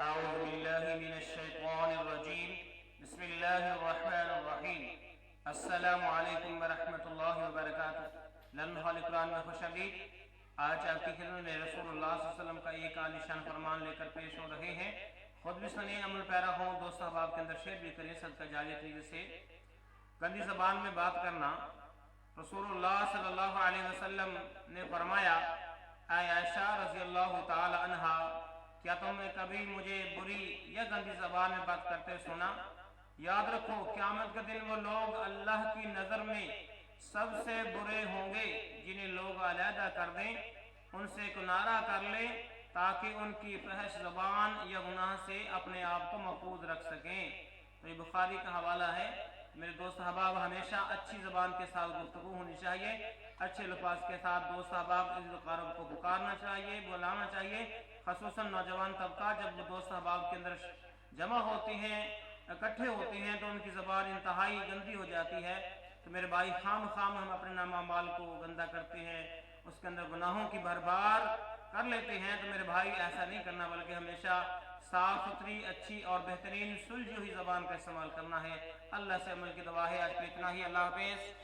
أعوذ بالله من الشيطان الرجيم بسم الله الرحمن الرحیم السلام علیکم ورحمۃ اللہ وبرکاتہ۔ لمحہ قرآن میں خوش آمدید۔ آج آپ کی خدمت میں رسول اللہ صلی اللہ علیہ وسلم کا ایک عالیشان فرمان لے کر پیش ہو رہے ہیں۔ خود بھی سنیں، عمل پیرا ہوں، دوست احباب کے اندر شیئر بھی کریں صدقہ جاریہ طریقے سے۔ گندی زبان میں بات کرنا، رسول اللہ صلی اللہ علیہ وسلم نے فرمایا، اے عائشہ رضی اللہ تعالی عنہا، کیا تم نے کبھی مجھے بری یا گندی زبان میں بات کرتے سنا؟ یاد رکھو، قیامت کے دن وہ لوگ اللہ کی نظر میں سب سے برے ہوں گے جنہیں لوگ علیحدہ کر دیں، ان سے کنارہ کر لیں تاکہ ان کی فحش زبان یا گناہ سے اپنے آپ کو محفوظ رکھ سکیں۔ تو یہ بخاری کا حوالہ ہے۔ میرے دوست احباب، ہمیشہ اچھی زبان کے ساتھ گفتگو ہونی چاہیے، اچھے الفاظ کے ساتھ دوست احباب عزیز وقارب کو پکارنا چاہیے، بلانا چاہیے۔ خصوصاً نوجوان طبقہ جب وہ دوست احباب کے اندر جمع ہوتے ہیں، اکٹھے ہوتے ہیں، تو ان کی زبان انتہائی گندی ہو جاتی ہے۔ تو میرے بھائی، خام ہم اپنے نام اعمال کو گندہ کرتے ہیں، اس کے اندر گناہوں کی بھرمار کر لیتے ہیں۔ تو میرے بھائی، ایسا نہیں کرنا، بلکہ ہمیشہ صاف ستھری، اچھی اور بہترین سلجھی ہوئی زبان کا استعمال کرنا ہے۔ اللہ سے عمل کی دعا ہے۔ آج کے اتنا ہی، اللہ حافظ۔